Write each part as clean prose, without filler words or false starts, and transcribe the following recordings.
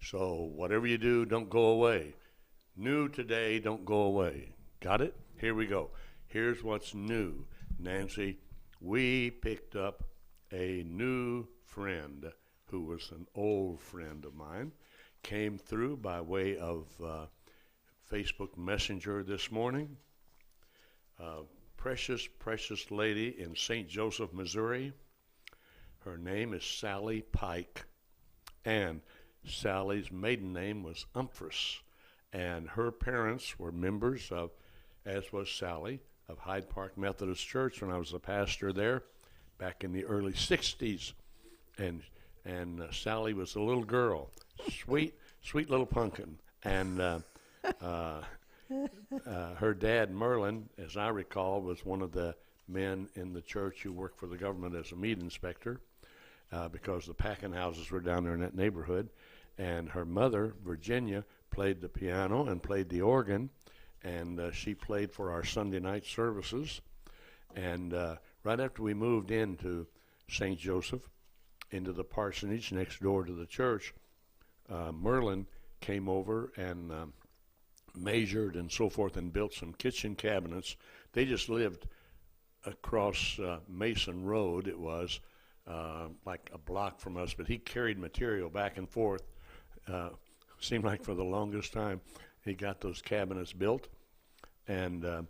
So whatever you do, don't go away. New today, don't go away. Got it? Here we go. Here's what's new. Nancy, we picked up a new friend who was an old friend of mine. Came through by way of Facebook Messenger this morning. Precious, precious lady in St. Joseph, Missouri. Her name is Sally Pike, and Sally's maiden name was Umphris, and her parents were members of, as was Sally, of Hyde Park Methodist Church when I was a pastor there back in the early 60s. And Sally was a little girl, sweet little pumpkin, and her dad, Merlin, as I recall, was one of the men in the church who worked for the government as a meat inspector because the packing houses were down there in that neighborhood. And her mother, Virginia, played the piano and played the organ, and she played for our Sunday night services. And right after we moved into St. Joseph, into the parsonage next door to the church, Merlin came over and measured and so forth and built some kitchen cabinets. They just lived across Mason Road. It was like a block from us, but he carried material back and forth. Seemed like for the longest time he got those cabinets built. And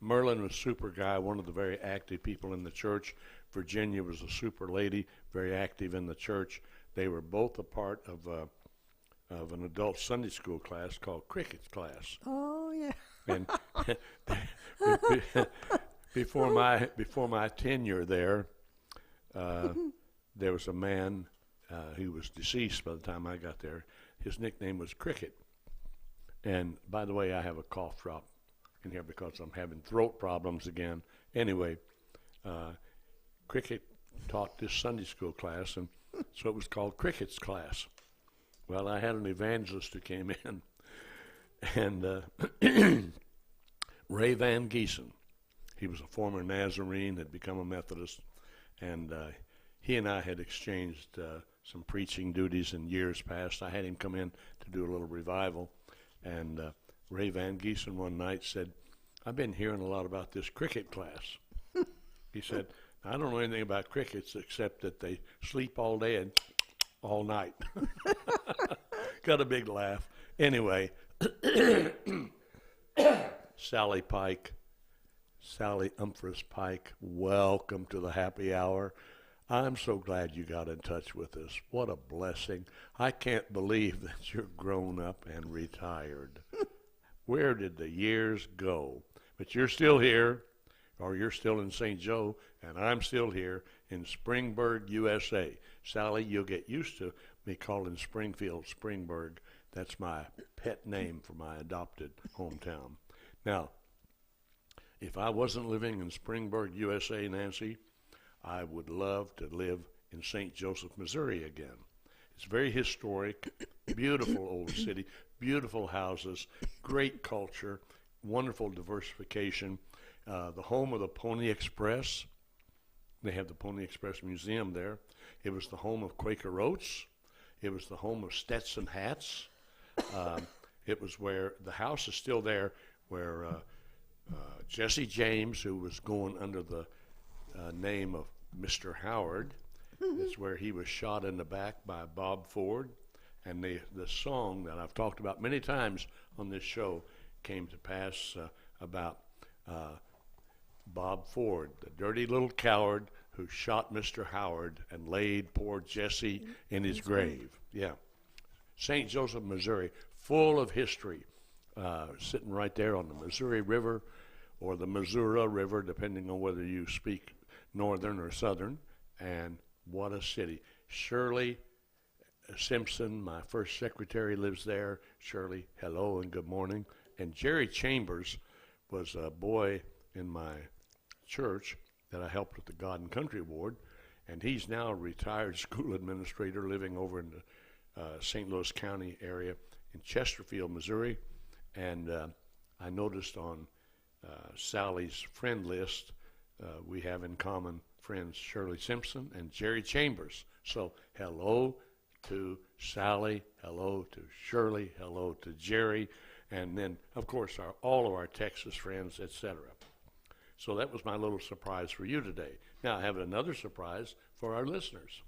Merlin was a super guy, one of the very active people in the church. Virginia was a super lady, very active in the church. They were both a part of an adult Sunday school class called cricket class. Oh, yeah. And before my tenure there, there was a man who was deceased by the time I got there. His nickname was Cricket. And by the way, I have a cough drop in here because I'm having throat problems again. Anyway, Cricket taught this Sunday school class, and so it was called Cricket's class. Well, I had an evangelist who came in, and Ray Van Giesen. He was a former Nazarene, had become a Methodist, and he and I had exchanged some preaching duties in years past. I had him come in to do a little revival, and Ray Van Giesen one night said, "I've been hearing a lot about this cricket class." He said, "I don't know anything about crickets except that they sleep all day and all night." Got a big laugh. Anyway, Sally Pike, Sally Umphris Pike, welcome to the happy hour. I'm so glad you got in touch with us. What a blessing. I can't believe that you're grown up and retired. Where did the years go? But you're still here, or you're still in St. Joe, and I'm still here in Springburg, USA. Sally, you'll get used to me calling Springfield Springburg. That's my pet name for my adopted hometown. Now, if I wasn't living in Springburg, USA, Nancy, I would love to live in St. Joseph, Missouri again. It's very historic, beautiful old city, beautiful houses, great culture, wonderful diversification. The home of the Pony Express. They have the Pony Express Museum there. It was the home of Quaker Oats. It was the home of Stetson hats. It was where, the house is still there, where Jesse James, who was going under the name of Mr. Howard, is where he was shot in the back by Bob Ford. And the song that I've talked about many times on this show came to pass about Bob Ford, the dirty little coward who shot Mr. Howard and laid poor Jesse in his grave. Yeah. St. Joseph, Missouri, full of history, sitting right there on the Missouri River or the Missouri River, depending on whether you speak northern or southern. And what a city. Shirley Simpson, my first secretary, lives there. Shirley, hello and good morning. And Jerry Chambers was a boy in my church that I helped with the God and Country Ward, and he's now a retired school administrator living over in the St. Louis County area in Chesterfield, Missouri. And I noticed on Sally's friend list, we have in common friends Shirley Simpson and Jerry Chambers. So hello to Sally, hello to Shirley, hello to Jerry, and then, of course, all of our Texas friends, etc. So that was my little surprise for you today. Now, I have another surprise for our listeners.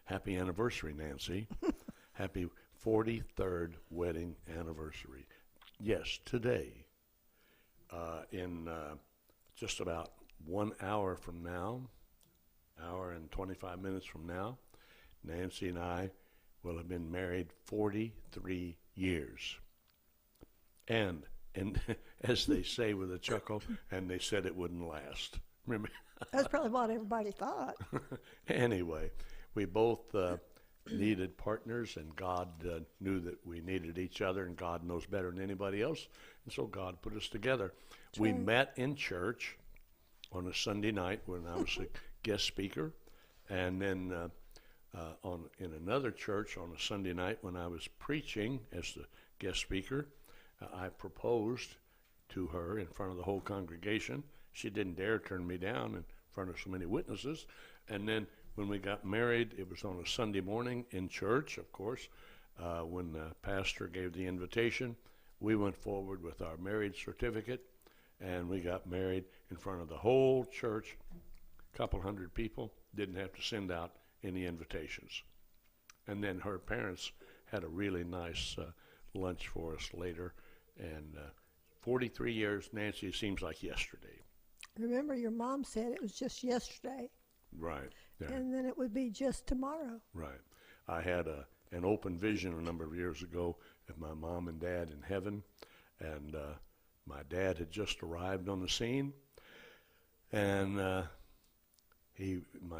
Happy anniversary, Nancy. Happy 43rd wedding anniversary. Yes, today, in just about 1 hour from now, hour and 25 minutes from now, Nancy and I will have been married 43 years. And as they say with a chuckle, and they said it wouldn't last. Remember? That's probably what everybody thought. Anyway, we both needed partners, and God knew that we needed each other, and God knows better than anybody else, and so God put us together. That's We right. met in church on a Sunday night when I was a guest speaker, and then in another church on a Sunday night when I was preaching as the guest speaker. I proposed to her in front of the whole congregation. She didn't dare turn me down in front of so many witnesses. And then when we got married, it was on a Sunday morning in church, of course. When the pastor gave the invitation, we went forward with our marriage certificate, and we got married in front of the whole church. A couple hundred people, didn't have to send out any invitations. And then her parents had a really nice lunch for us later. And 43 years, Nancy, seems like yesterday. Remember, your mom said it was just yesterday, Right. Yeah. and then it would be just tomorrow. Right. I had an open vision a number of years ago of my mom and dad in heaven, and my dad had just arrived on the scene, and my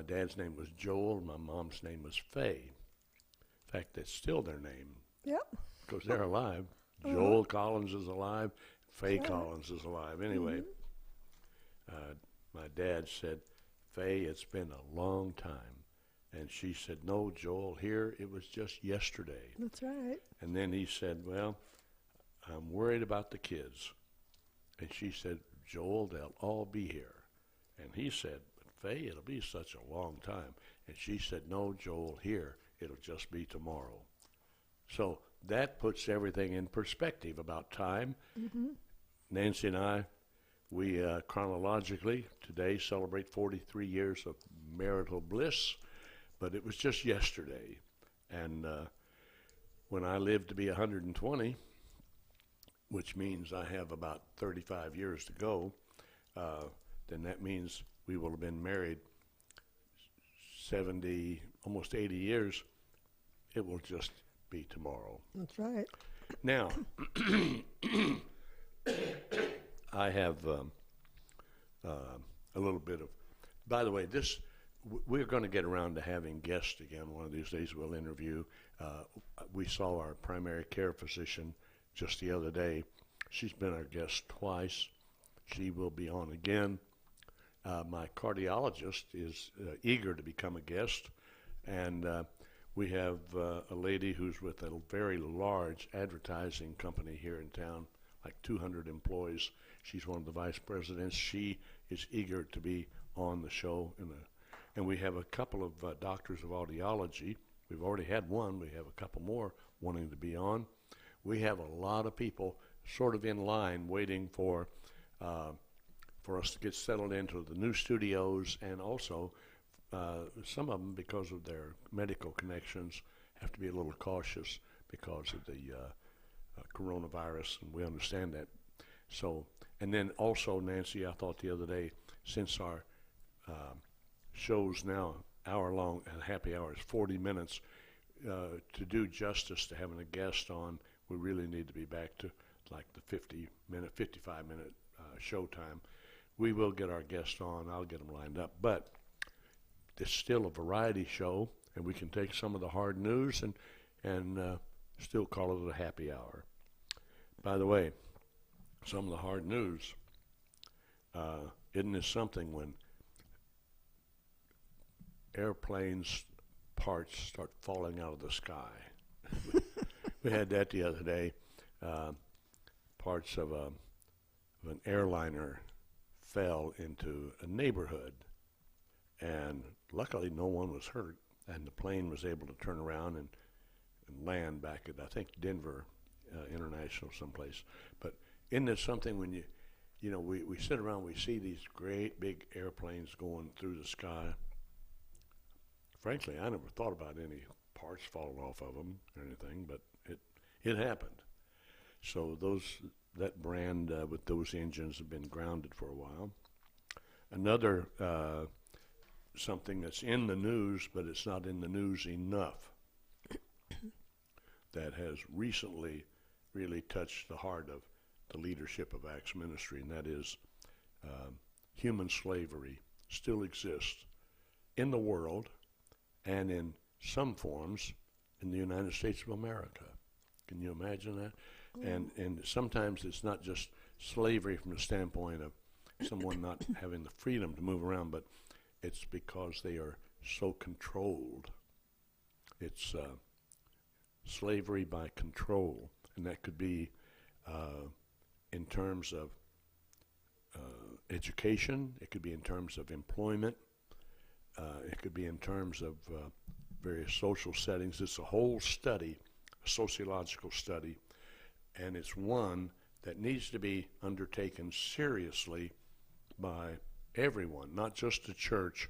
dad's name was Joel, my mom's name was Faye. In fact, that's still their name Yep. because they're alive. Uh-huh. Joel Collins is alive. Faye That's right. Collins is alive. Anyway, my dad said, Faye, it's been a long time. And she said, no, Joel, here it was just yesterday. That's right. And then he said, well, I'm worried about the kids. And she said, Joel, they'll all be here. And he said, but Faye, it'll be such a long time. And she said, no, Joel, here, it'll just be tomorrow. So that puts everything in perspective about time. Mm-hmm. Nancy and I, we chronologically today celebrate 43 years of marital bliss, but it was just yesterday. And when I live to be 120, which means I have about 35 years to go, then that means we will have been married 70, almost 80 years. It will just be tomorrow. That's right. Now, I have a little bit of, by the way, we're going to get around to having guests again one of these days. We'll interview. We saw our primary care physician just the other day. She's been our guest twice. She will be on again. My cardiologist is eager to become a guest, and we have a lady who's with a very large advertising company here in town, like 200 employees. She's one of the vice presidents. She is eager to be on the show. And we have a couple of doctors of audiology. We've already had one. We have a couple more wanting to be on. We have a lot of people sort of in line waiting for us to get settled into the new studios, and also some of them, because of their medical connections, have to be a little cautious because of the coronavirus, and we understand that. So, and then also, Nancy, I thought the other day, since our show's now hour-long, and happy hour is 40 minutes, to do justice to having a guest on, we really need to be back to like the 55-minute show time. We will get our guests on. I'll get them lined up. But it's still a variety show, and we can take some of the hard news and still call it a happy hour. By the way, some of the hard news, isn't this something when airplanes parts start falling out of the sky? We had that the other day. Parts of an airliner fell into a neighborhood, and luckily no one was hurt. and the plane was able to turn around and land back at, I think, Denver International someplace. But isn't it something when we sit around, we see these great big airplanes going through the sky. Frankly, I never thought about any parts falling off of them or anything, but it happened. So that brand with those engines have been grounded for a while. Another something that's in the news, but it's not in the news enough, that has recently really touched the heart of the leadership of Acts Ministry, and that is human slavery still exists in the world and in some forms in the United States of America. Can you imagine that? And sometimes it's not just slavery from the standpoint of someone not having the freedom to move around, but it's because they are so controlled. It's slavery by control, and that could be in terms of education, it could be in terms of employment, it could be in terms of various social settings. It's a whole study, a sociological study, and it's one that needs to be undertaken seriously by everyone, not just the church,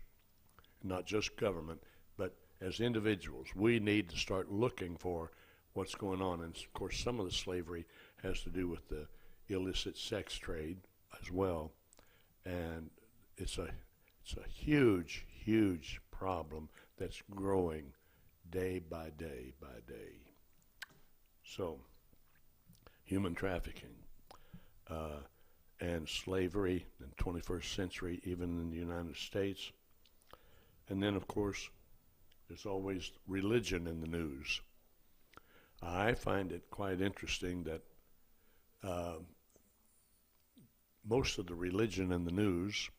not just government, but as individuals. We need to start looking for what's going on. And of course, some of the slavery has to do with the illicit sex trade as well. And it's a huge, huge problem that's growing day by day by day. So, human trafficking and slavery in the 21st century, even in the United States. And then, of course, there's always religion in the news. I find it quite interesting that most of the religion in the news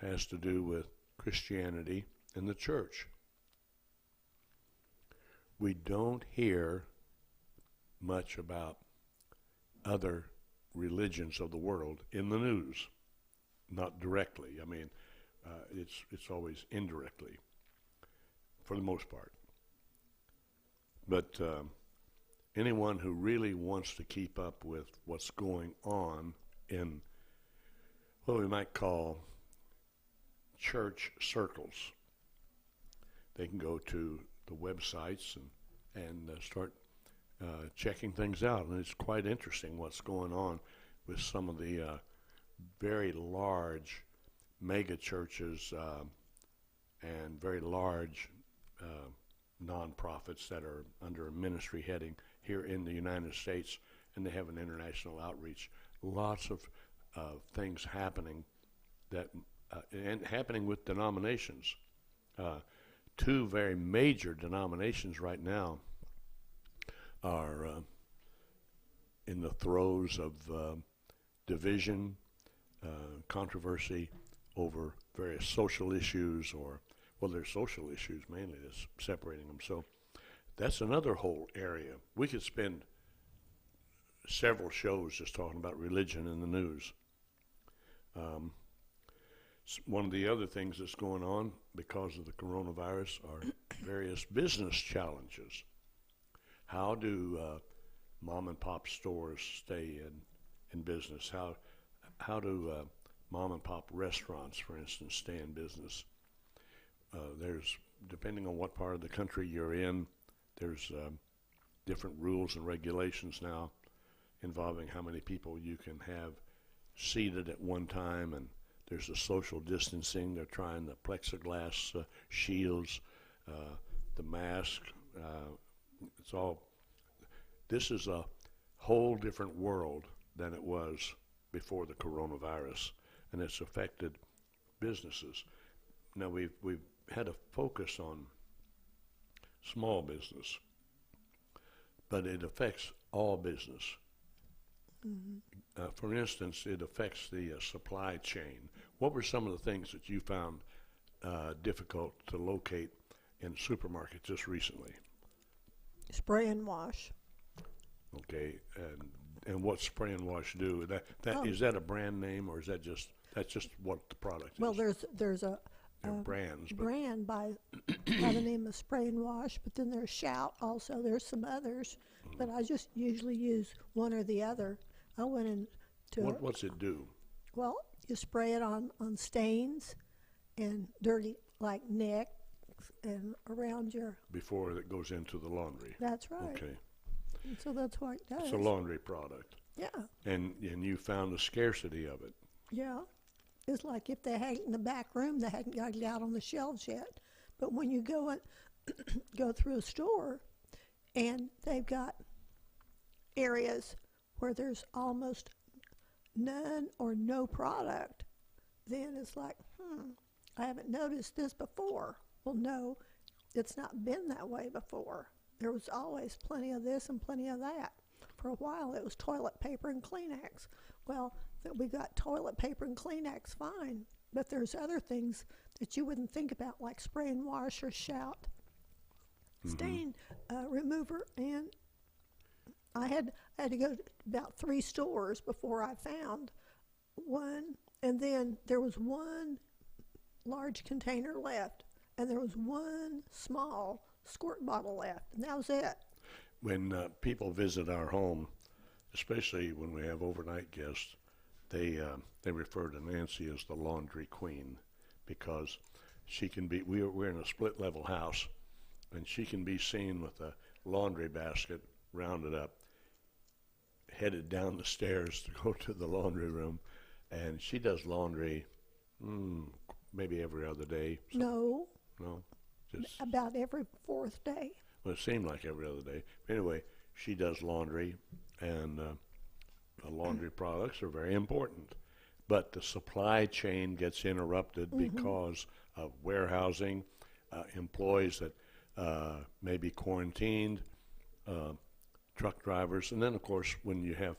has to do with Christianity and the church. We don't hear much about other religions of the world in the news, not directly. I mean, it's always indirectly, for the most part. But anyone who really wants to keep up with what's going on in what we might call church circles, they can go to the websites and start checking things out. And it's quite interesting what's going on with some of the very large mega churches and very large nonprofits that are under a ministry heading here in the United States, and they have an international outreach. Lots of things happening that and happening with denominations. Two very major denominations right now are in the throes of division, controversy over various social issues, or, well, they're social issues mainly that's separating them. So that's another whole area. We could spend several shows just talking about religion in the news. One of the other things that's going on because of the coronavirus are various business challenges. How do mom and pop stores stay in business? How do mom and pop restaurants, for instance, stay in business? There's, depending on what part of the country you're in, there's different rules and regulations now involving how many people you can have seated at one time, and there's the social distancing. They're trying the plexiglass shields, the mask. This is a whole different world than it was before the coronavirus, and it's affected businesses. Now we've had a focus on small business, but it affects all business. Mm-hmm. For instance, it affects the supply chain. What were some of the things that you found difficult to locate in a supermarket just recently? Spray and wash. Okay, and what spray and wash do? Is that a brand name, or is that's just what the product Well, is? there's a They're brands. brand by the name of Spray and Wash, but then there's Shout also. There's some others, but I just usually use one or the other. I went into What's it do? well, you spray it on stains and dirty like neck and around your. Before it goes into the laundry. That's right. Okay. And so that's what it does. It's a laundry product. Yeah. And you found a scarcity of it. Yeah. It's like if they had it in the back room, they hadn't got it out on the shelves yet. But when you go through a store and they've got areas where there's almost none or no product, then it's like, I haven't noticed this before. Well, no, it's not been that way before. There was always plenty of this and plenty of that. For a while, it was toilet paper and Kleenex. Well, we got toilet paper and Kleenex, fine. But there's other things that you wouldn't think about, like Spray and Wash or Shout, stain remover. And I had to go to about 3 stores before I found one. And then there was one large container left, and there was one small squirt bottle left, and that was it. When people visit our home, especially when we have overnight guests, they refer to Nancy as the laundry queen, because she can be. We're in a split level house, and she can be seen with a laundry basket rounded up, headed down the stairs to go to the laundry room, and she does laundry maybe every other day. No, just about every 4th day. well, it seemed like every other day. Anyway, she does laundry, and laundry products are very important. But the supply chain gets interrupted because of warehousing, employees that may be quarantined, truck drivers, and then, of course, when you have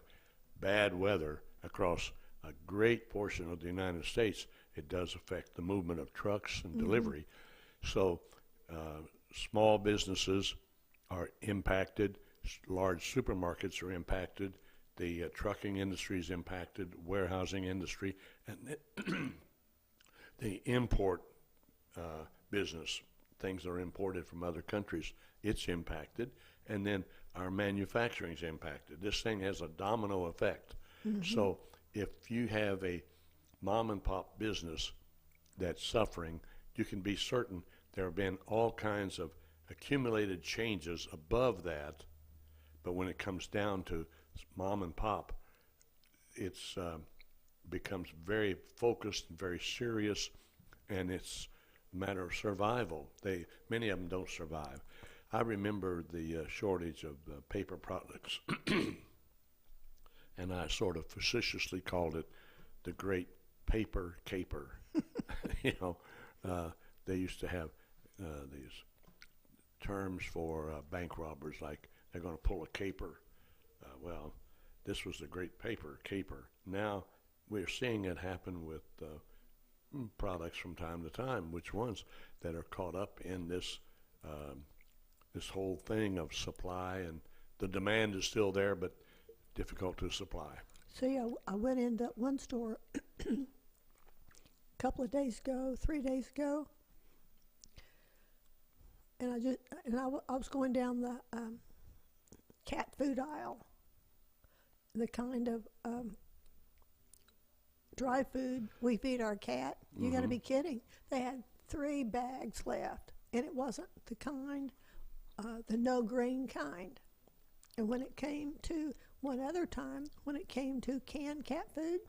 bad weather across a great portion of the United States, it does affect the movement of trucks and delivery. So small businesses are impacted, large supermarkets are impacted, the trucking industry is impacted, warehousing industry, and the import business, things that are imported from other countries, it's impacted, and then our manufacturing is impacted. This thing has a domino effect. So if you have a mom and pop business that's suffering, you can be certain there have been all kinds of accumulated changes above that, but when it comes down to mom and pop, it's becomes very focused and very serious, and it's a matter of survival. Many of them don't survive. I remember the shortage of paper products, and I sort of facetiously called it the Great Paper Caper. They used to have these terms for bank robbers, like they're going to pull a caper. Well, this was the Great Paper Caper. Now we're seeing it happen with products from time to time. Which ones that are caught up in this this whole thing of supply, and the demand is still there, but difficult to supply. So yeah, I went into one store a couple of days ago, 3 days ago, and I was going down the cat food aisle, the kind of dry food we feed our cat. You got to be kidding! They had 3 bags left, and it wasn't the kind, the no grain kind. And when it came to one other time, when it came to canned cat food,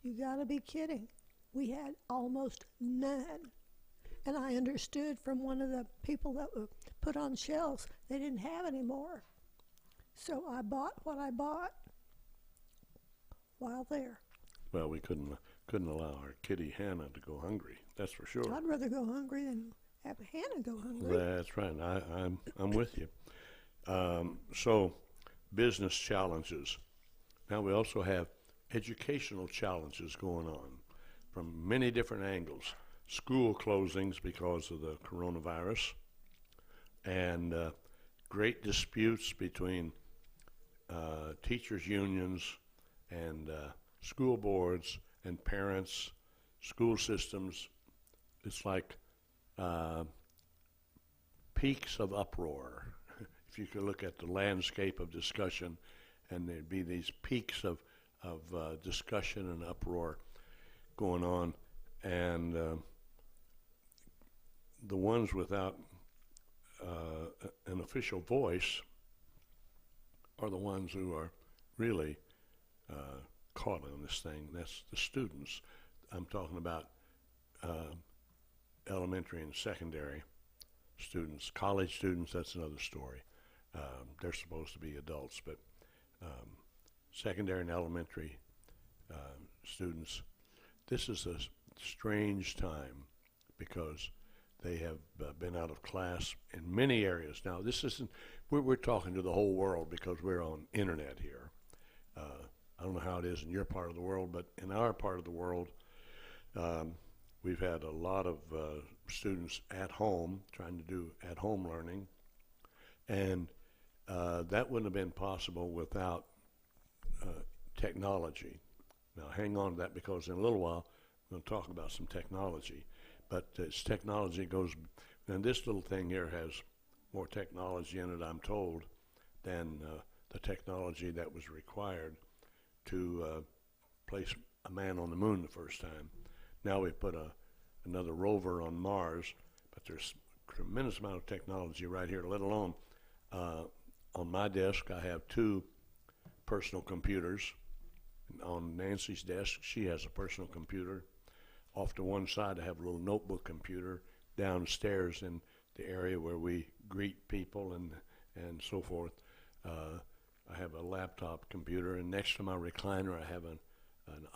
you got to be kidding! We had almost none. And I understood from one of the people that were put on shelves, they didn't have any more. So I bought what I bought while there. Well, we couldn't allow our kitty Hannah to go hungry. That's for sure. I'd rather go hungry than have Hannah go hungry. That's right. I'm with you. So, business challenges. Now we also have educational challenges going on from many different angles. School closings because of the coronavirus, and great disputes between teachers' unions and school boards and parents, school systems. It's like uh, peaks of uproar. If you could look at the landscape of discussion, and there'd be these peaks of discussion and uproar going on, and the ones without an official voice are the ones who are really caught on this thing. That's the students. I'm talking about elementary and secondary students. College students, that's another story. They're supposed to be adults, but secondary and elementary students, this is a strange time because they have been out of class in many areas. Now, this isn't, we're talking to the whole world because we're on internet here. I don't know how it is in your part of the world, but in our part of the world, we've had a lot of students at home trying to do at-home learning, and that wouldn't have been possible without technology. Now, hang on to that because in a little while, I'm going to talk about some technology. But as technology goes, and this little thing here has more technology in it, I'm told, than the technology that was required to place a man on the moon the first time. Now we put another rover on Mars, but there's a tremendous amount of technology right here, let alone on my desk I have two personal computers. On Nancy's desk, she has a personal computer. Off to one side, I have a little notebook computer. Downstairs in the area where we greet people and so forth, I have a laptop computer, and next to my recliner, I have an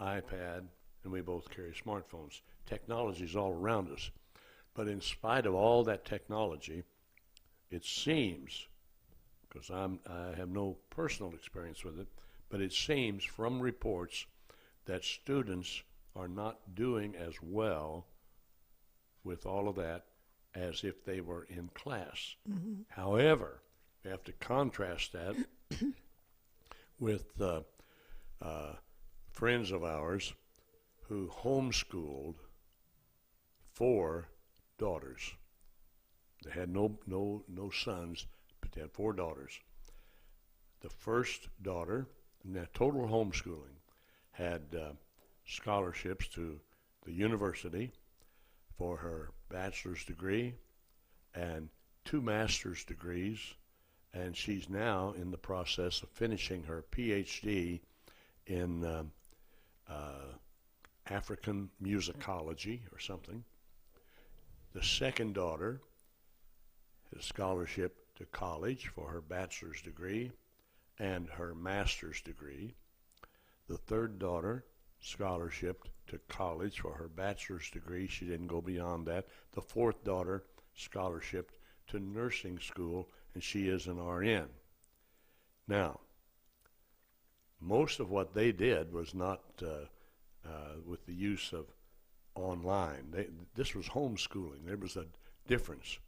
iPad, and we both carry smartphones. Technology is all around us. But in spite of all that technology, it seems, because I have no personal experience with it, but it seems from reports that students are not doing as well with all of that as if they were in class. Mm-hmm. However, we have to contrast that with friends of ours who homeschooled 4 daughters. They had no sons, but they had 4 daughters. The first daughter, in that total homeschooling, had scholarships to the university for her bachelor's degree and 2 master's degrees, and she's now in the process of finishing her PhD in African musicology or something. The second daughter has a scholarship to college for her bachelor's degree and her master's degree. The third daughter, scholarship to college for her bachelor's degree. She didn't go beyond that. The fourth daughter, scholarship to nursing school, and she is an RN. Now, most of what they did was not with the use of online. This was homeschooling. There was a difference.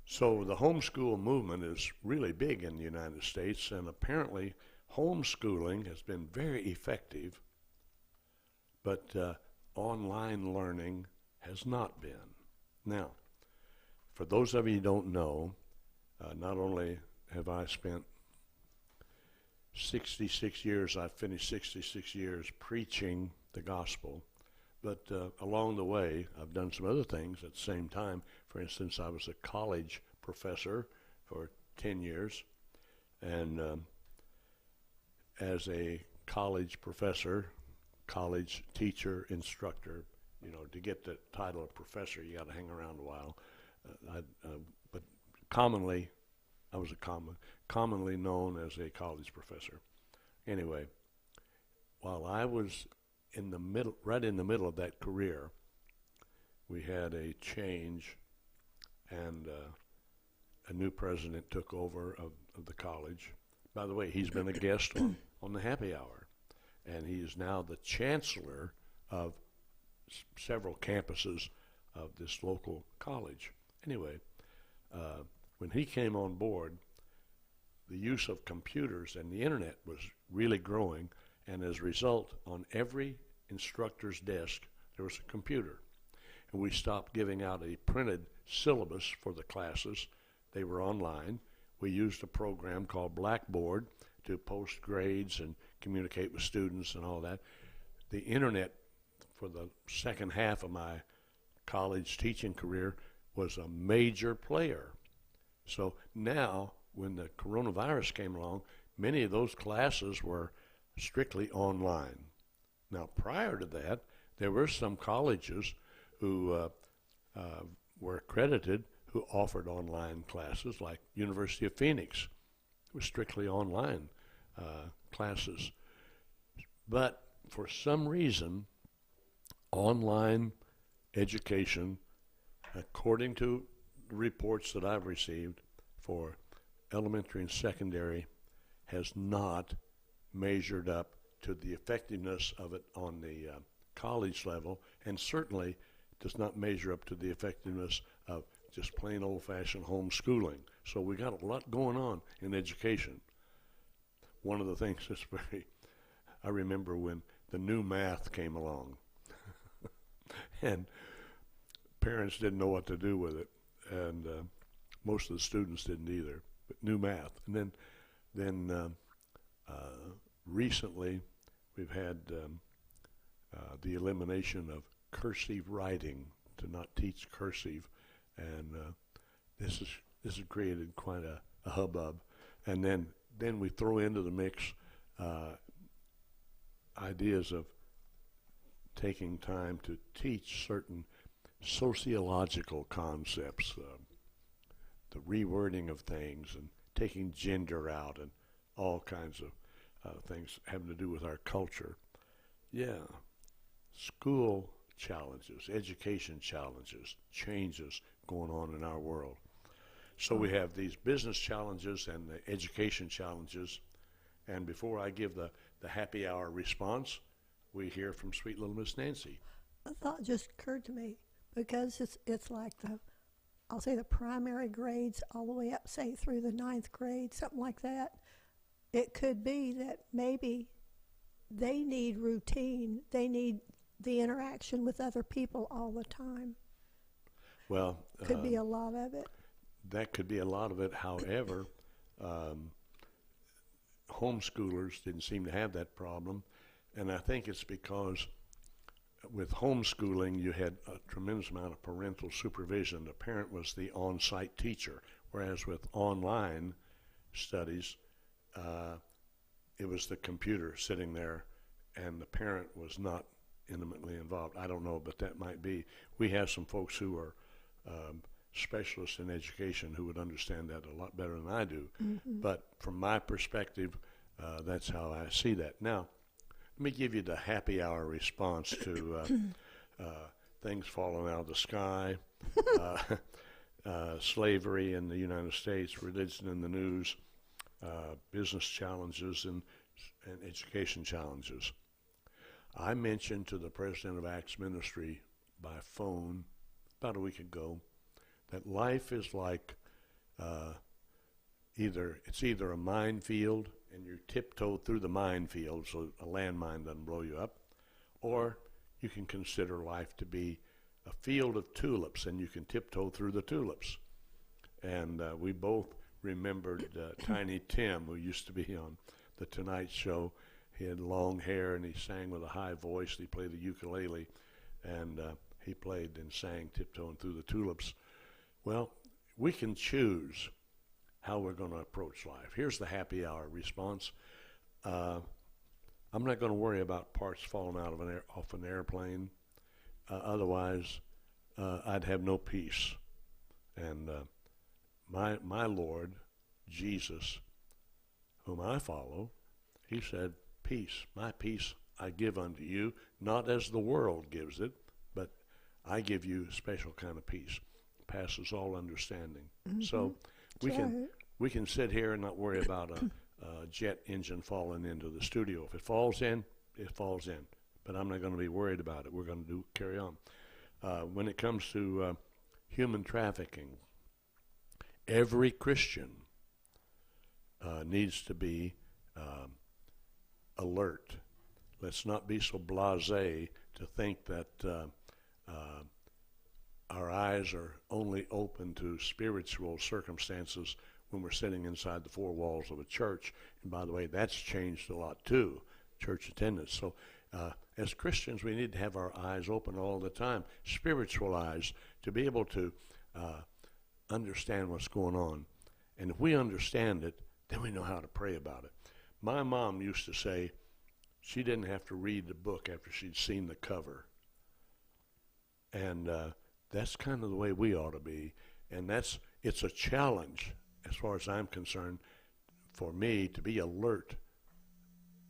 So the homeschool movement is really big in the United States, and apparently homeschooling has been very effective, but online learning has not been. Now, for those of you who don't know, not only have I spent 66 years, I've finished 66 years preaching the gospel, but along the way, I've done some other things at the same time. For instance, I was a college professor for 10 years, and as a college professor, college teacher, instructor, to get the title of professor, you got to hang around a while. But commonly, I was commonly known as a college professor. Anyway, while I was right in the middle of that career, we had a change, and a new president took over of the college. By the way, he's been a guest on the Happy Hour, and he is now the chancellor of several campuses of this local college. Anyway, when he came on board, the use of computers and the internet was really growing, and as a result, on every instructor's desk, there was a computer. and we stopped giving out a printed syllabus for the classes. They were online. We used a program called Blackboard to post grades and communicate with students and all that. The internet, for the second half of my college teaching career, was a major player. So now, when the coronavirus came along, many of those classes were strictly online. Now, prior to that, there were some colleges who were accredited who offered online classes, like University of Phoenix. It was strictly online classes. But for some reason, online education, according to the reports that I've received for elementary and secondary, has not measured up to the effectiveness of it on the college level, and certainly does not measure up to the effectiveness of just plain old-fashioned homeschooling. So we got a lot going on in education. One of the things that's I remember when the new math came along, and parents didn't know what to do with it, and most of the students didn't either. But new math, and then recently we've had the elimination of cursive writing, to not teach cursive, and this has created quite a hubbub. And then we throw into the mix ideas of taking time to teach certain sociological concepts, the rewording of things, and taking gender out, and all kinds of things having to do with our culture. Yeah, school challenges, education challenges, changes going on in our world. So we have these business challenges and the education challenges. And before I give the happy hour response, we hear from sweet little Miss Nancy. A thought just occurred to me, because it's like I'll say the primary grades all the way up, say through the 9th grade, something like that. It could be that maybe they need routine. They need the interaction with other people all the time. Well, could be a lot of it. That could be a lot of it. However, homeschoolers didn't seem to have that problem. And I think it's because with homeschooling, you had a tremendous amount of parental supervision. The parent was the on-site teacher, whereas with online studies, it was the computer sitting there, and the parent was not intimately involved. I don't know, but that might be. We have some folks who are specialists in education who would understand that a lot better than I do. Mm-hmm. But from my perspective, that's how I see that. Now, let me give you the happy hour response to things falling out of the sky, slavery in the United States, religion in the news, business challenges, and education challenges. I mentioned to the president of Acts Ministry by phone about a week ago that life is like either a minefield and you tiptoe through the minefield so a landmine doesn't blow you up, or you can consider life to be a field of tulips and you can tiptoe through the tulips. And we both remembered Tiny Tim, who used to be on The Tonight Show. He had long hair and he sang with a high voice. He played the ukulele, and he played and sang Tiptoeing Through the Tulips. Well, we can choose how we're going to approach life. Here's the happy hour response. I'm not going to worry about parts falling out of off an airplane. Otherwise, I'd have no peace. And my Lord, Jesus, whom I follow, he said, peace, my peace I give unto you, not as the world gives it, but I give you a special kind of peace. Passes all understanding. Mm-hmm. So we can sit here and not worry about a jet engine falling into the studio. If it falls in, it falls in. But I'm not going to be worried about it. We're going to carry on. When it comes to human trafficking, every Christian needs to be alert. Let's not be so blasé to think that our eyes are only open to spiritual circumstances when we're sitting inside the four walls of a church. And by the way, that's changed a lot too, church attendance. So as Christians, we need to have our eyes open all the time, spiritual eyes, to be able to understand what's going on. And if we understand it, then we know how to pray about it. My mom used to say she didn't have to read the book after she'd seen the cover. And that's kind of the way we ought to be. And it's a challenge, as far as I'm concerned, for me to be alert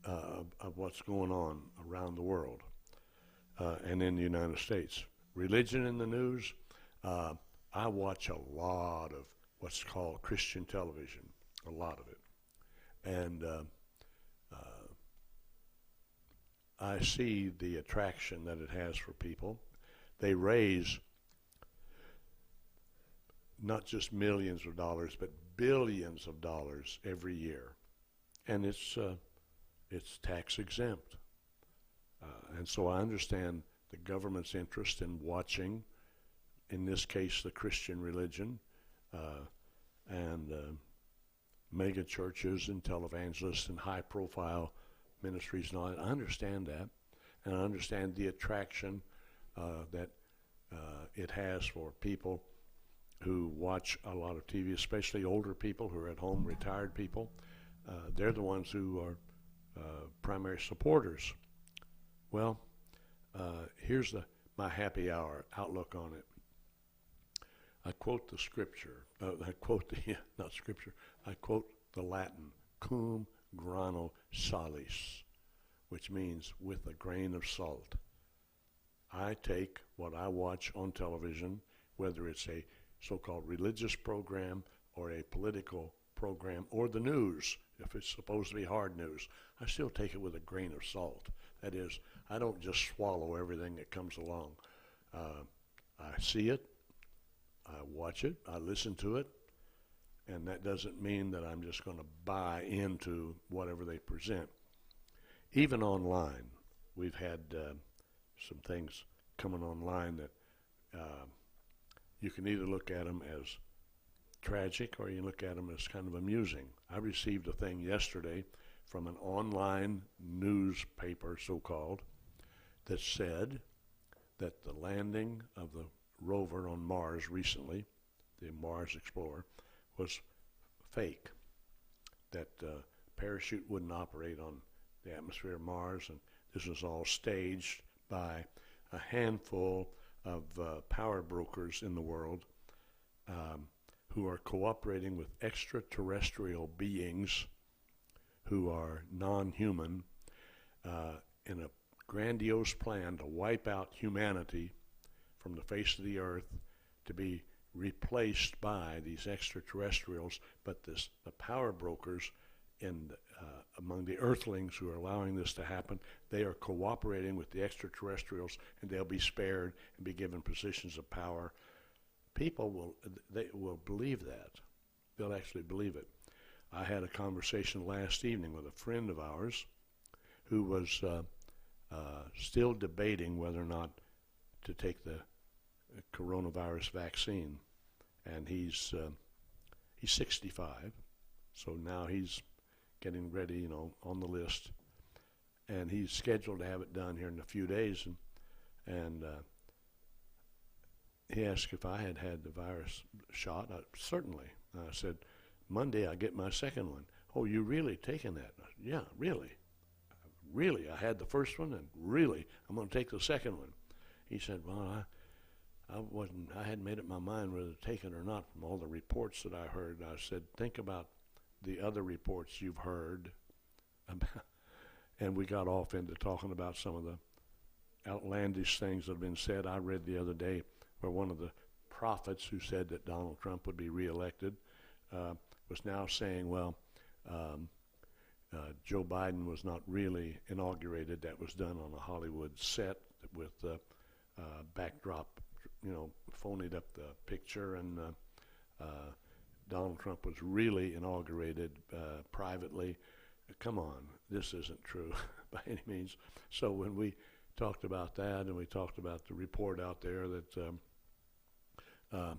of what's going on around the world and in the United States. Religion in the news, I watch a lot of what's called Christian television, a lot of it. And I see the attraction that it has for people. They raise not just millions of dollars, but billions of dollars every year. And it's tax exempt. And so I understand the government's interest in watching, in this case, the Christian religion, and mega churches and televangelists and high profile ministries and all that. I understand that. And I understand the attraction that it has for people who watch a lot of TV, especially older people who are at home, retired people. They're the ones who are primary supporters. Well, here's my happy hour outlook on it. I quote the scripture. I quote the Latin, cum grano salis, which means with a grain of salt. I take what I watch on television, whether it's a so-called religious program or a political program or the news, if it's supposed to be hard news, I still take it with a grain of salt. That is, I don't just swallow everything that comes along. I see it, I watch it, I listen to it, and that doesn't mean that I'm just going to buy into whatever they present. Even online, we've had some things coming online that you can either look at them as tragic or you look at them as kind of amusing. I received a thing yesterday from an online newspaper, so-called, that said that the landing of the rover on Mars recently, the Mars Explorer, was fake, that parachute wouldn't operate on the atmosphere of Mars, and this was all staged by a handful of power brokers in the world who are cooperating with extraterrestrial beings who are non-human in a grandiose plan to wipe out humanity from the face of the earth, to be replaced by these extraterrestrials. But the power brokers among the earthlings who are allowing this to happen, they are cooperating with the extraterrestrials, and they'll be spared and be given positions of power. People will believe that. They'll actually believe it. I had a conversation last evening with a friend of ours who was still debating whether or not to take the coronavirus vaccine, and he's 65, so now he's getting ready, on the list, and he's scheduled to have it done here in a few days, and he asked if I had had the virus shot. Certainly. I said, Monday I get my second one. Oh, you really taking that? Yeah, really. Really, I had the first one, and really, I'm going to take the second one. He said, well, I hadn't made up my mind whether to take it or not from all the reports that I heard. I said, think about the other reports you've heard about, and we got off into talking about some of the outlandish things that have been said. I read the other day where one of the prophets who said that Donald Trump would be reelected was now saying, well, Joe Biden was not really inaugurated. That was done on a Hollywood set with backdrop, phonied up the picture, and Donald Trump was really inaugurated privately. Come on, this isn't true by any means. So when we talked about that, and we talked about the report out there that Uh,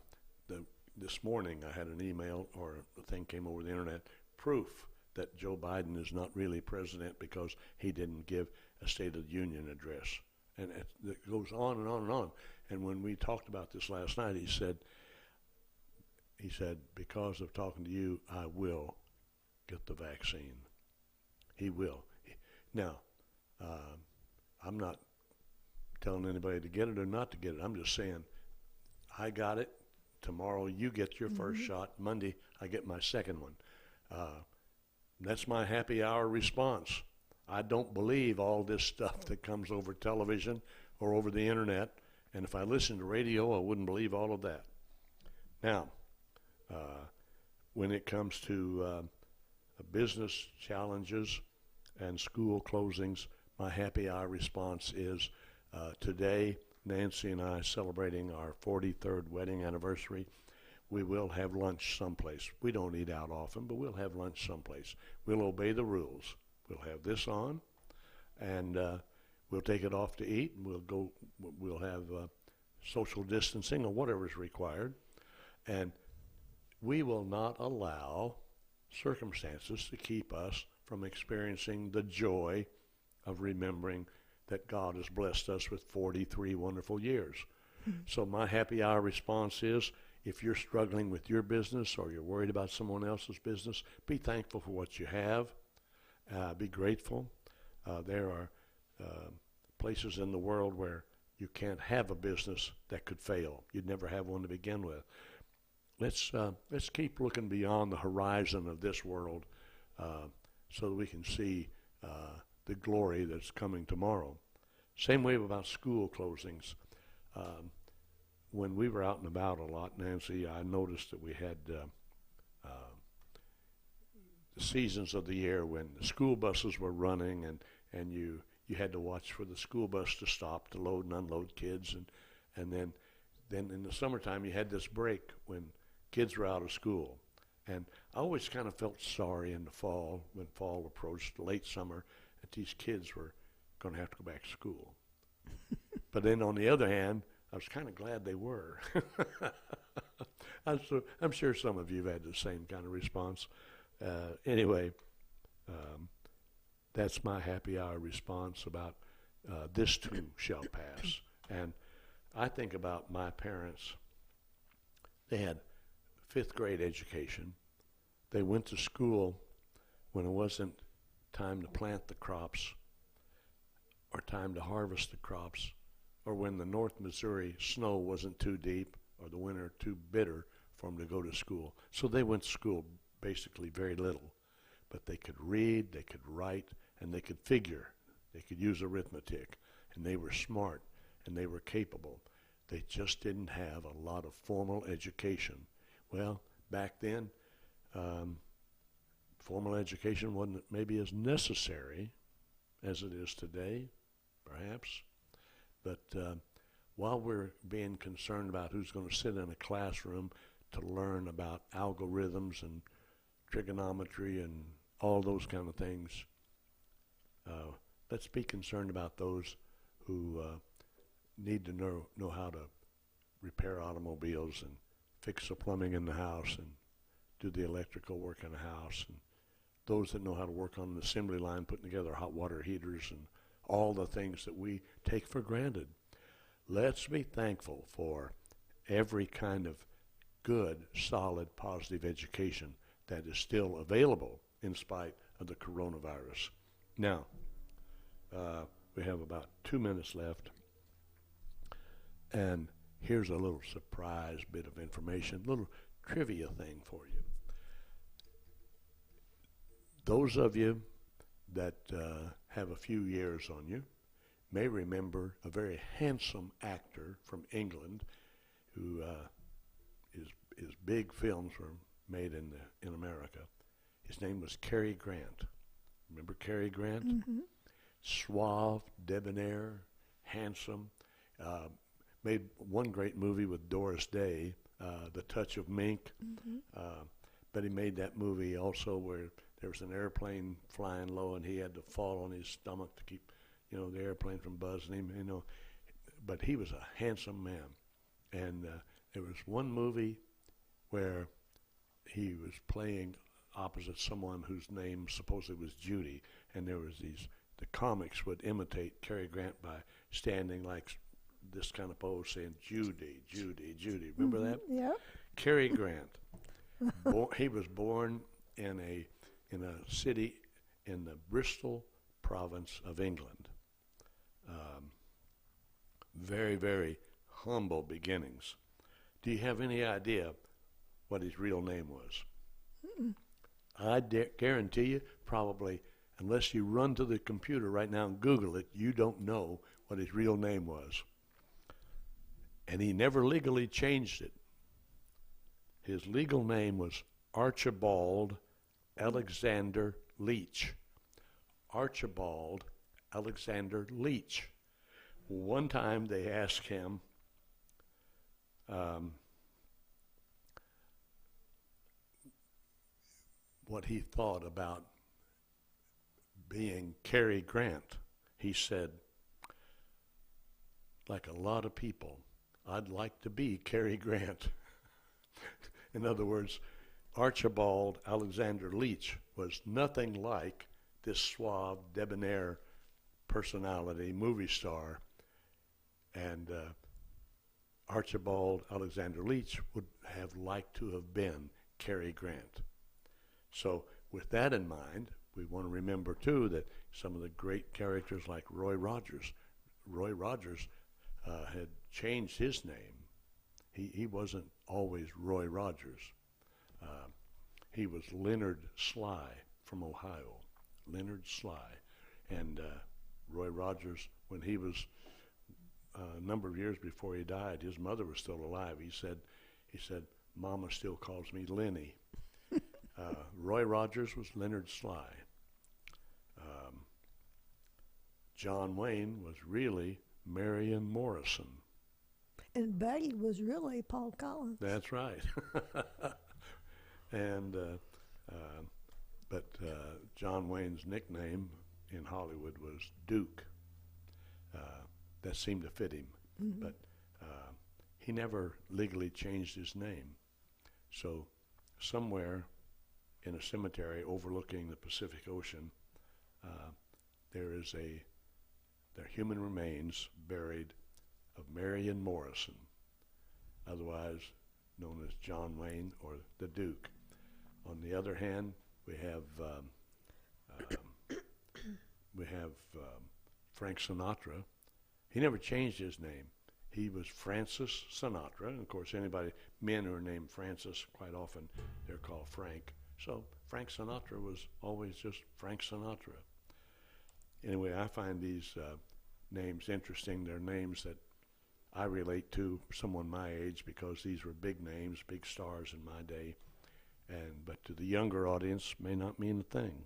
this morning I had an email or a thing came over the internet, proof that Joe Biden is not really president because he didn't give a State of the Union address. And it goes on and on and on. And when we talked about this last night, he said, because of talking to you, I will get the vaccine. He will. Now, I'm not telling anybody to get it or not to get it. I'm just saying, I got it. Tomorrow you get your first shot. Monday I get my second one. That's my happy hour response. I don't believe all this stuff that comes over television or over the internet. And if I listened to radio, I wouldn't believe all of that. Now, when it comes to business challenges and school closings, my happy hour response is today, Nancy and I celebrating our 43rd wedding anniversary. We will have lunch someplace. We don't eat out often, but we'll have lunch someplace. We'll obey the rules. We'll have this on, and we'll take it off to eat, and we'll have social distancing or whatever is required. And we will not allow circumstances to keep us from experiencing the joy of remembering that God has blessed us with 43 wonderful years. So my happy hour response is, if you're struggling with your business or you're worried about someone else's business, be thankful for what you have. Be grateful. There are places in the world where you can't have a business that could fail. You'd never have one to begin with. Let's keep looking beyond the horizon of this world so that we can see the glory that's coming tomorrow. Same way about school closings. When we were out and about a lot, Nancy, I noticed that we had the seasons of the year when the school buses were running, and you had to watch for the school bus to stop to load and unload kids, and then in the summertime you had this break when kids were out of school. And I always kind of felt sorry in the fall, when fall approached, late summer, that these kids were going to have to go back to school. But then on the other hand, I was kind of glad they were. I'm sure some of you have had the same kind of response. Anyway, that's my happy hour response about this too shall pass. And I think about my parents. They had 5th grade education. They went to school when it wasn't time to plant the crops or time to harvest the crops, or when the North Missouri snow wasn't too deep or the winter too bitter for them to go to school. So they went to school basically very little, but they could read, they could write, and they could figure. They could use arithmetic, and they were smart, and they were capable. They just didn't have a lot of formal education. Well, back then, formal education wasn't maybe as necessary as it is today, perhaps. But while we're being concerned about who's going to sit in a classroom to learn about algorithms and trigonometry and all those kind of things, let's be concerned about those who need to know how to repair automobiles and fix the plumbing in the house and do the electrical work in the house, and those that know how to work on an assembly line putting together hot water heaters and all the things that we take for granted. Let's be thankful for every kind of good, solid, positive education that is still available in spite of the coronavirus. Now, we have about 2 minutes left, and here's a little surprise bit of information, a little trivia thing for you. Those of you that have a few years on you may remember a very handsome actor from England who his big films were made in America. His name was Cary Grant. Remember Cary Grant? Mm-hmm. Suave, debonair, handsome. Made one great movie with Doris Day, The Touch of Mink. Mm-hmm. But he made that movie also where there was an airplane flying low and he had to fall on his stomach to keep, the airplane from buzzing him, But he was a handsome man. And there was one movie where he was playing opposite someone whose name supposedly was Judy, and there was the comics would imitate Cary Grant by standing like this kind of pose saying, Judy, Judy, Judy. Remember that? Yeah. Cary Grant. He was born in a city in the Bristol province of England. Very, very humble beginnings. Do you have any idea what his real name was? Mm-mm. I guarantee you, probably, unless you run to the computer right now and Google it, you don't know what his real name was. And he never legally changed it. His legal name was Archibald Alexander Leach. Archibald Alexander Leach. One time they asked him, what he thought about being Cary Grant. He said, like a lot of people, I'd like to be Cary Grant. In other words, Archibald Alexander Leach was nothing like this suave, debonair personality, movie star. And Archibald Alexander Leach would have liked to have been Cary Grant. So with that in mind, we want to remember, too, that some of the great characters like Roy Rogers had changed his name. He wasn't always Roy Rogers. He was Leonard Sly from Ohio, Leonard Sly. And Roy Rogers, when he was a number of years before he died, his mother was still alive. He said, Mama still calls me Lenny. Roy Rogers was Leonard Sly. John Wayne was really Marion Morrison. And Buddy was really Paul Collins. That's right. And but John Wayne's nickname in Hollywood was Duke. That seemed to fit him, Mm-hmm. but he never legally changed his name. So somewhere in a cemetery overlooking the Pacific Ocean, there are human remains buried of Marion Morrison, otherwise known as John Wayne or the Duke. On the other hand, we have Frank Sinatra. He never changed his name. He was Francis Sinatra, and of course, men who are named Francis, quite often they're called Frank. So Frank Sinatra was always just Frank Sinatra. Anyway, I find these names interesting. They're names that I relate to someone my age because these were big names, big stars in my day. But to the younger audience, may not mean a thing.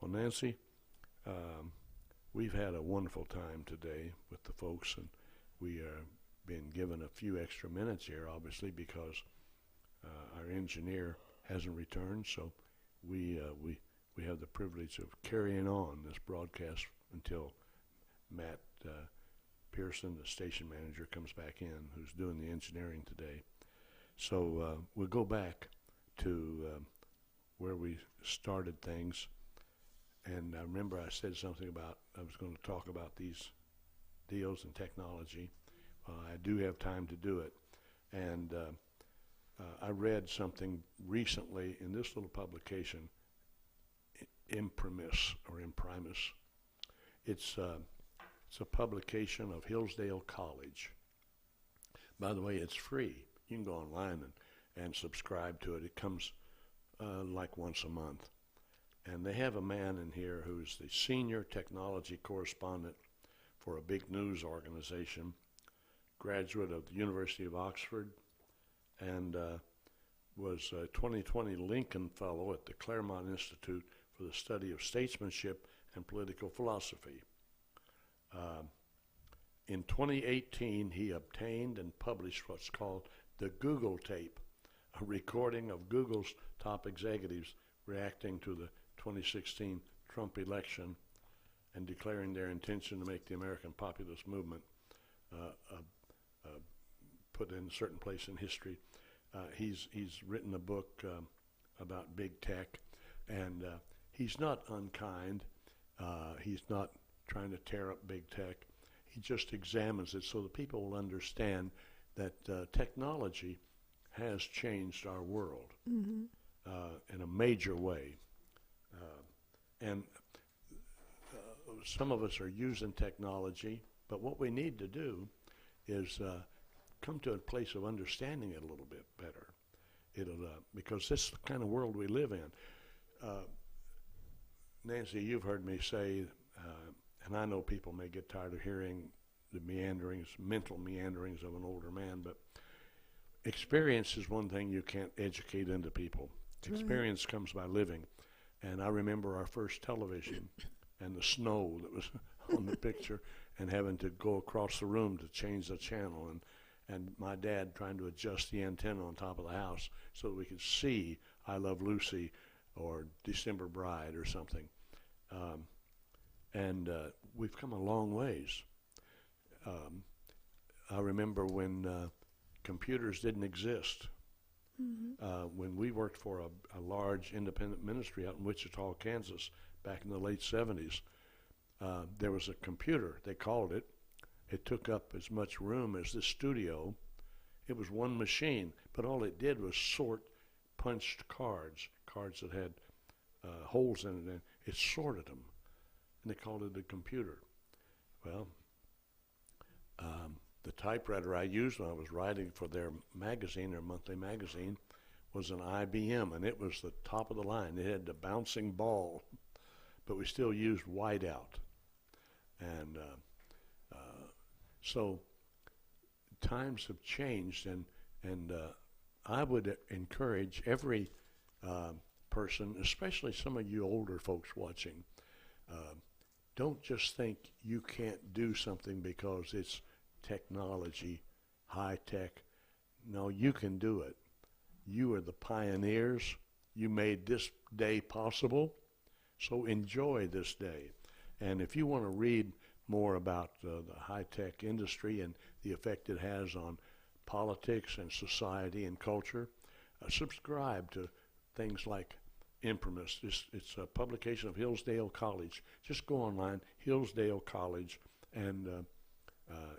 Well, Nancy, we've had a wonderful time today with the folks, and we are being given a few extra minutes here, obviously, because our engineer hasn't returned. So we have the privilege of carrying on this broadcast until Matt Pearson, the station manager, comes back in, who's doing the engineering today. So we'll go back to where we started things. And I remember I said something about I was going to talk about these deals and technology. I do have time to do it. And I read something recently in this little publication, Imprimis. It's a publication of Hillsdale College. By the way, it's free. You can go online and subscribe to it. It comes like once a month. And they have a man in here who's the senior technology correspondent for a big news organization, graduate of the University of Oxford, and was a 2020 Lincoln Fellow at the Claremont Institute for the Study of Statesmanship and Political Philosophy. In 2018, he obtained and published what's called the Google Tape, a recording of Google's top executives reacting to the 2016 Trump election and declaring their intention to make the American populist movement a put in a certain place in history. He's written a book about big tech, and he's not unkind. He's not trying to tear up big tech. He just examines it so that people will understand that technology has changed our world in a major way. And some of us are using technology, but what we need to do is come to a place of understanding it a little bit better. Because this is the kind of world we live in. Nancy, you've heard me say, and I know people may get tired of hearing the mental meanderings of an older man, but experience is one thing you can't educate into people. Experience comes by living. And I remember our first television and the snow that was on the picture and having to go across the room to change the channel, and my dad trying to adjust the antenna on top of the house so that we could see I Love Lucy or December Bride or something. And we've come a long ways. I remember when computers didn't exist. When we worked for a large independent ministry out in Wichita, Kansas, back in the late 70s, there was a computer, they called it. It took up as much room as this studio. It was one machine, but all it did was sort punched cards that had holes in it, and it sorted them, and they called it a computer. Well, the typewriter I used when I was writing for their magazine, their monthly magazine, was an IBM, and it was the top of the line. It had the bouncing ball, but we still used whiteout. And so times have changed, and I would encourage every person, especially some of you older folks watching, don't just think you can't do something because it's technology, high tech. No, you can do it. You are the pioneers. You made this day possible, so enjoy this day. And if you want to read more about the high-tech industry and the effect it has on politics and society and culture, subscribe to things like Imprimis. It's a publication of Hillsdale College. Just go online, Hillsdale College, and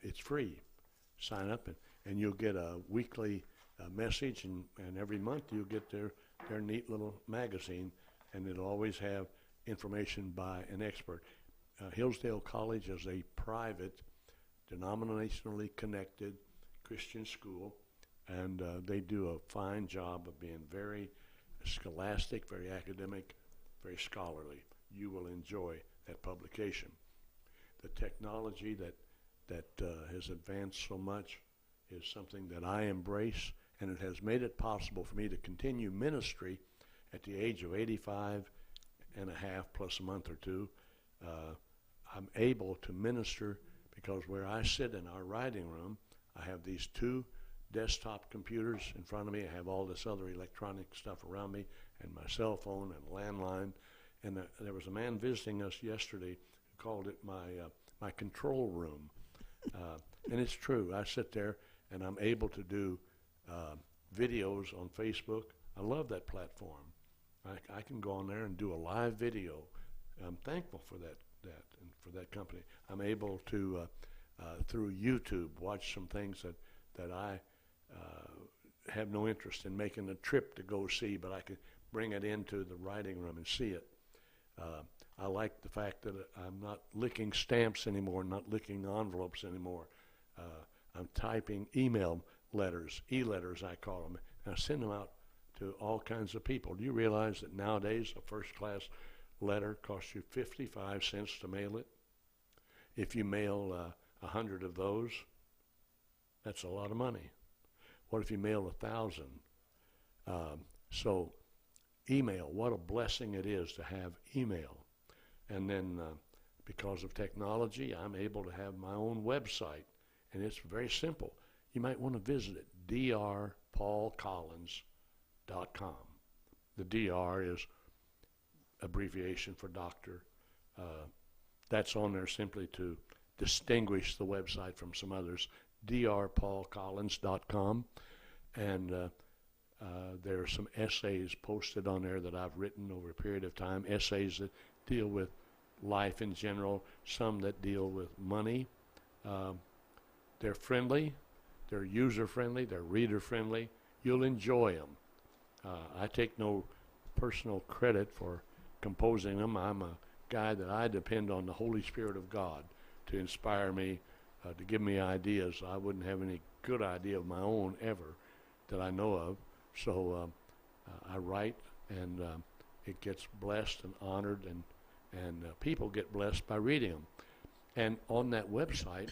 it's free. Sign up, and you'll get a weekly message, and every month you'll get their neat little magazine, and it'll always have information by an expert. Hillsdale College is a private, denominationally connected Christian school, and they do a fine job of being very scholastic, very academic, very scholarly. You will enjoy that publication. The technology that has advanced so much is something that I embrace, and it has made it possible for me to continue ministry at the age of 85 and a half plus a month or two. I'm able to minister because where I sit in our writing room, I have these two desktop computers in front of me. I have all this other electronic stuff around me, and my cell phone and landline. And there was a man visiting us yesterday who called it my control room. And it's true. I sit there and I'm able to do videos on Facebook. I love that platform. I can go on there and do a live video. I'm thankful for that and for that company. I'm able to, through YouTube, watch some things that I have no interest in making a trip to go see, but I could bring it into the writing room and see it. I like the fact that I'm not licking stamps anymore, not licking envelopes anymore. I'm typing email letters, e-letters I call them, and I send them out to all kinds of people. Do you realize that nowadays a first-class letter costs you 55 cents to mail it? If you mail 100 of those, that's a lot of money. What if you mail 1,000? So email, what a blessing it is to have email. And then because of technology, I'm able to have my own website, and it's very simple. You might want to visit it, drpaulcollins.com. The DR is abbreviation for doctor. That's on there simply to distinguish the website from some others. drpaulcollins.com, and there are some essays posted on there that I've written over a period of time, essays that deal with life in general, some that deal with money. They're friendly, they're user-friendly, they're reader-friendly. You'll enjoy them. I take no personal credit for composing them. I'm a guy that I depend on the Holy Spirit of God to inspire me, to give me ideas. I wouldn't have any good idea of my own ever that I know of. So I write, and it gets blessed and honored, and people get blessed by reading them. And on that website,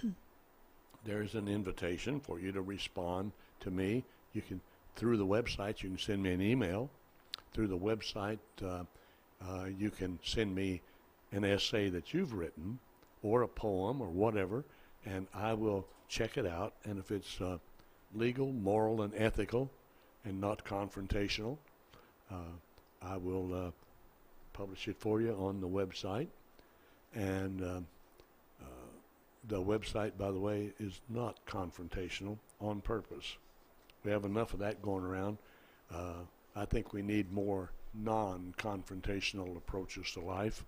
there's an invitation for you to respond to me. You can, through the website, you can send me an email. Through the website, you can send me an essay that you've written, or a poem, or whatever, and I will check it out. And if it's legal, moral, and ethical, and not confrontational, I will publish it for you on the website. And the website, by the way, is not confrontational on purpose. We have enough of that going around. I think we need more non-confrontational approaches to life,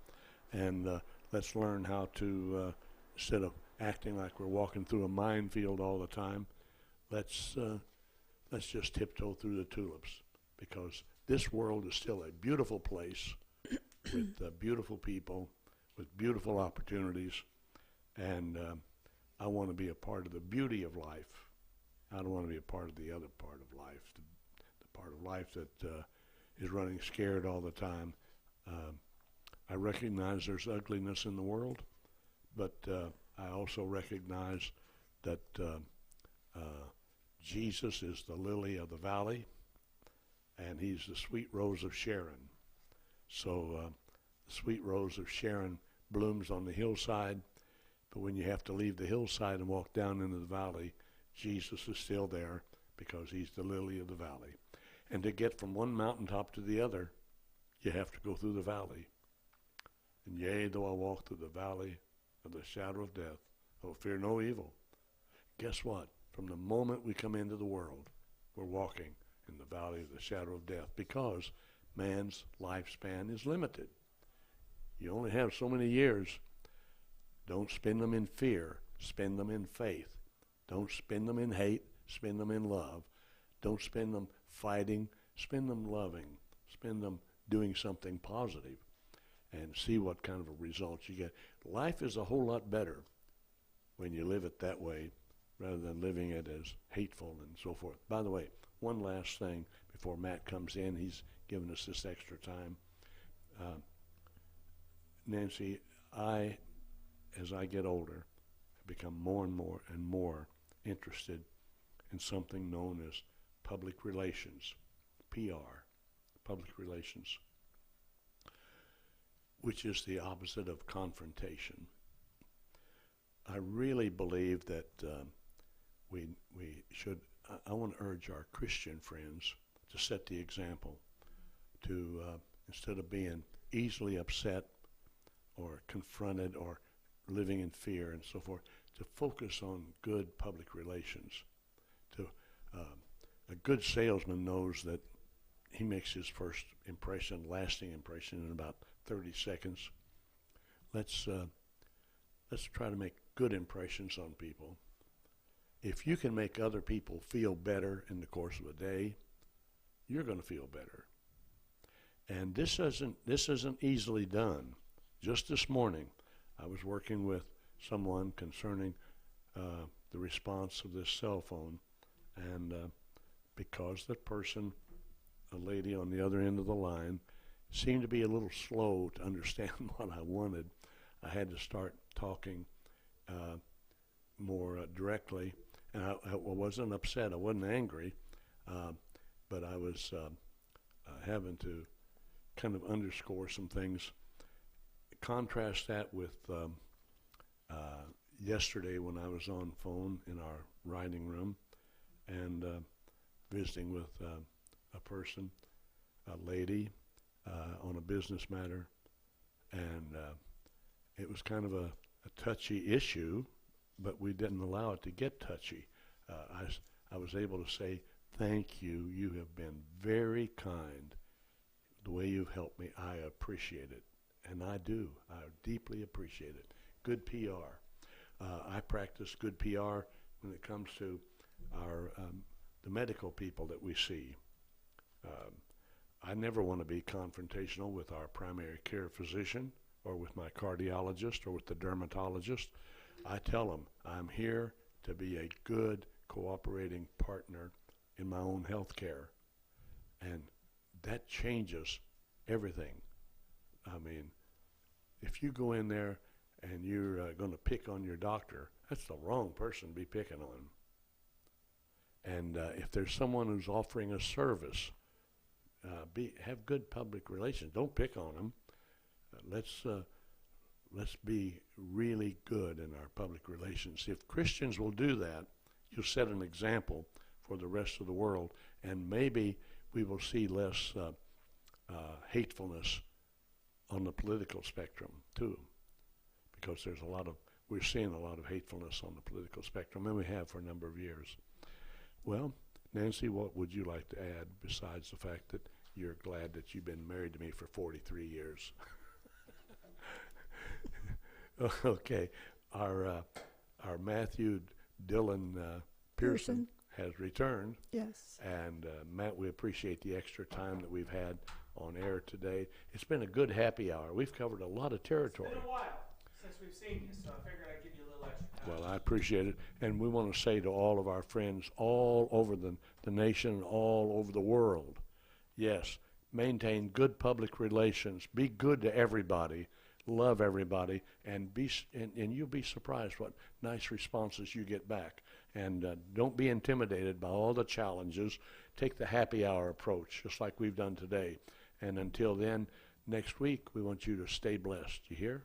and let's learn how to, instead of acting like we're walking through a minefield all the time, let's just tiptoe through the tulips, because this world is still a beautiful place with beautiful people, with beautiful opportunities, and I want to be a part of the beauty of life. I don't want to be a part of the other part of life, the part of life that is running scared all the time. I recognize there's ugliness in the world, but I also recognize that Jesus is the lily of the valley, and he's the sweet rose of Sharon. So the sweet rose of Sharon blooms on the hillside, but when you have to leave the hillside and walk down into the valley, Jesus is still there, because he's the lily of the valley. And to get from one mountaintop to the other, you have to go through the valley. And yea, though I walk through the valley of the shadow of death, I will fear no evil. Guess what? From the moment we come into the world, we're walking in the valley of the shadow of death, because man's lifespan is limited. You only have so many years. Don't spend them in fear. Spend them in faith. Don't spend them in hate. Spend them in love. Don't spend them fighting. Spend them loving. Spend them doing something positive, and see what kind of a result you get. Life is a whole lot better when you live it that way, rather than living it as hateful and so forth. By the way, one last thing before Matt comes in. He's given us this extra time. Nancy, as I get older, have become more and more and more interested in something known as public relations, PR, public relations, which is the opposite of confrontation. I really believe that we should, I want to urge our Christian friends to set the example, to instead of being easily upset or confronted or living in fear and so forth, to focus on good public relations. A good salesman knows that he makes his first impression, lasting impression, in about 30 seconds. Let's try to make good impressions on people. If you can make other people feel better in the course of a day, you're going to feel better. And this isn't easily done. Just this morning, I was working with someone concerning the response of this cell phone, and because the person, a lady on the other end of the line, seemed to be a little slow to understand what I wanted, I had to start talking more directly. And I wasn't upset, I wasn't angry, but I was having to kind of underscore some things. Contrast that with yesterday when I was on phone in our writing room and visiting with a person, a lady, on a business matter, and it was kind of a touchy issue, but we didn't allow it to get touchy. I was able to say, thank you. You have been very kind. The way you've helped me, I appreciate it. And I do. I deeply appreciate it. Good PR. I practice good PR when it comes to our the medical people that we see. I never want to be confrontational with our primary care physician or with my cardiologist or with the dermatologist. I tell them I'm here to be a good cooperating partner in my own health care. And that changes everything. I mean, if you go in there and you're going to pick on your doctor, that's the wrong person to be picking on. And if there's someone who's offering a service, have good public relations. Don't pick on them. Let's be really good in our public relations. If Christians will do that, you'll set an example for the rest of the world, and maybe we will see less hatefulness on the political spectrum too, because we're seeing a lot of hatefulness on the political spectrum, and we have for a number of years. Well, Nancy, what would you like to add besides the fact that you're glad that you've been married to me for 43 years? Okay, our Matthew Dylan Pearson has returned. Yes. And Matt, we appreciate the extra time that we've had on air today. It's been a good happy hour. We've covered a lot of territory. It's been a while since we've seen you, so I figured I'd give you a little extra time. Well, I appreciate it. And we want to say to all of our friends all over the nation, all over the world, yes, maintain good public relations. Be good to everybody. Love everybody, and you'll be surprised what nice responses you get back. And don't be intimidated by all the challenges. Take the happy hour approach, just like we've done today. And until then, next week, we want you to stay blessed. You hear?